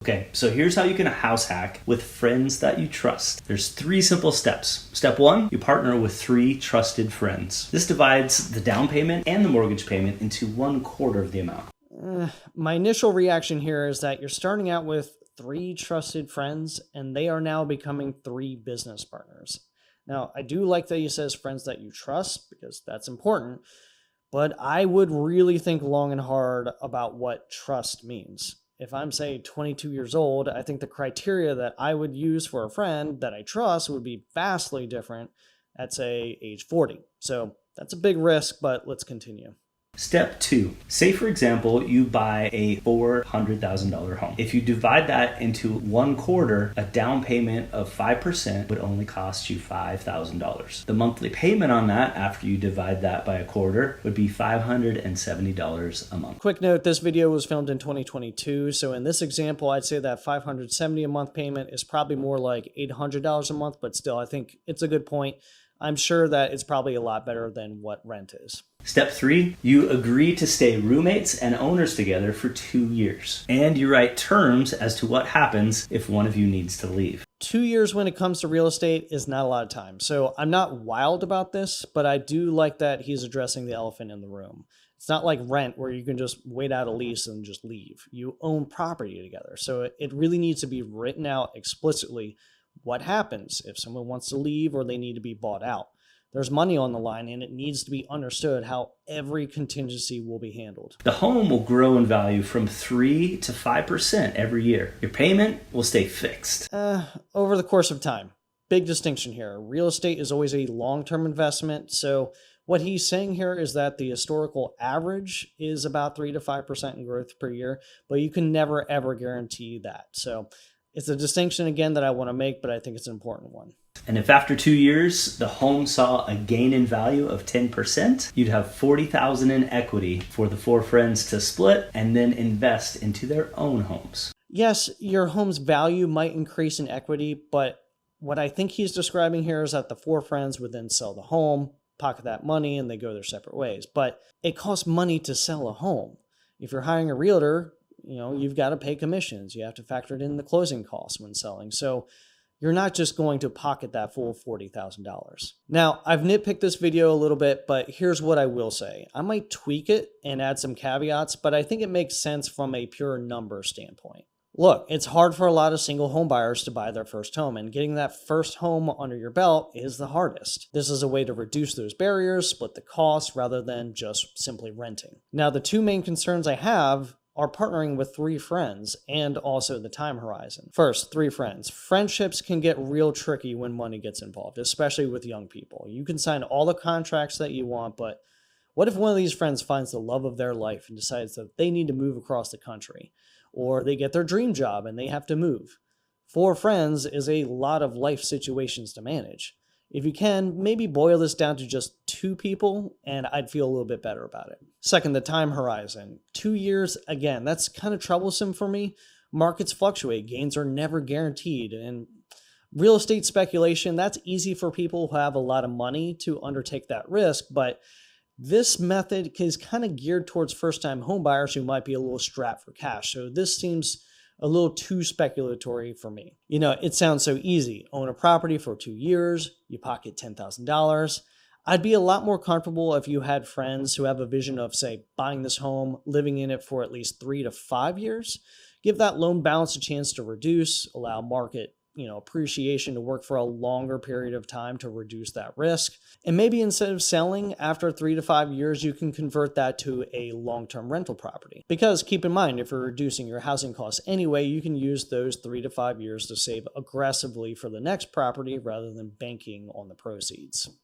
Okay, so here's how you can house hack with friends that you trust. There's 3 simple steps. Step 1, you partner with 3 trusted friends. This divides the down payment and the mortgage payment into 1/4 of the amount. My initial reaction here is that you're starting out with 3 trusted friends and they are now becoming 3 business partners. Now, I do like that you says friends that you trust because that's important, but I would really think long and hard about what trust means. If I'm, say, 22 years old, I think the criteria that I would use for a friend that I trust would be vastly different at, say, age 40. So that's a big risk, but let's continue. Step 2, say for example, you buy a $400,000 home. If you divide that into 1/4, a down payment of 5% would only cost you $5,000. The monthly payment on that, after you divide that by 1/4, would be $570 a month. Quick note, this video was filmed in 2022, so in this example, I'd say that $570 a month payment is probably more like $800 a month, but still, I think it's a good point. I'm sure that it's probably a lot better than what rent is. Step 3, you agree to stay roommates and owners together for 2 years. And you write terms as to what happens if one of you needs to leave. 2 years when it comes to real estate is not a lot of time. So I'm not wild about this, but I do like that he's addressing the elephant in the room. It's not like rent where you can just wait out a lease and just leave. You own property together. So it really needs to be written out explicitly what happens if someone wants to leave or they need to be bought out. There's money on the line and it needs to be understood how every contingency will be handled. The home will grow in value from 3 to 5% every year. Your payment will stay fixed. Over the course of time. Big distinction here. Real estate is always a long-term investment. So what he's saying here is that the historical average is about 3 to 5% in growth per year, but you can never ever guarantee that. So it's a distinction, again, that I want to make, but I think it's an important one. And if after 2 years, the home saw a gain in value of 10%, you'd have $40,000 in equity for the 4 friends to split and then invest into their own homes. Yes, your home's value might increase in equity, but what I think he's describing here is that the 4 friends would then sell the home, pocket that money, and they go their separate ways. But it costs money to sell a home. If you're hiring a realtor, you've got to pay commissions. You have to factor it in the closing costs when selling. So you're not just going to pocket that full $40,000. Now, I've nitpicked this video a little bit, but here's what I will say. I might tweak it and add some caveats, but I think it makes sense from a pure number standpoint. Look, it's hard for a lot of single home buyers to buy their first home, and getting that first home under your belt is the hardest. This is a way to reduce those barriers, split the costs, rather than just simply renting. Now, the 2 main concerns I have are partnering with 3 friends and also the time horizon. First, 3 friends. Friendships can get real tricky when money gets involved, especially with young people. You can sign all the contracts that you want, but what if one of these friends finds the love of their life and decides that they need to move across the country? Or they get their dream job and they have to move? 4 friends is a lot of life situations to manage. If you can, maybe boil this down to just 2 people, and I'd feel a little bit better about it. Second, the time horizon. 2 years, again, that's kind of troublesome for me. Markets fluctuate. Gains are never guaranteed. And real estate speculation, that's easy for people who have a lot of money to undertake that risk, but this method is kind of geared towards first-time home buyers who might be a little strapped for cash. So this seems a little too speculatory for me. It sounds so easy. Own a property for 2 years, you pocket $10,000. I'd be a lot more comfortable if you had friends who have a vision of, say, buying this home, living in it for at least 3 to 5 years. Give that loan balance a chance to reduce, allow market appreciation to work for a longer period of time to reduce that risk. And maybe instead of selling after 3 to 5 years, you can convert that to a long-term rental property. Because keep in mind, if you're reducing your housing costs anyway, you can use those 3 to 5 years to save aggressively for the next property rather than banking on the proceeds.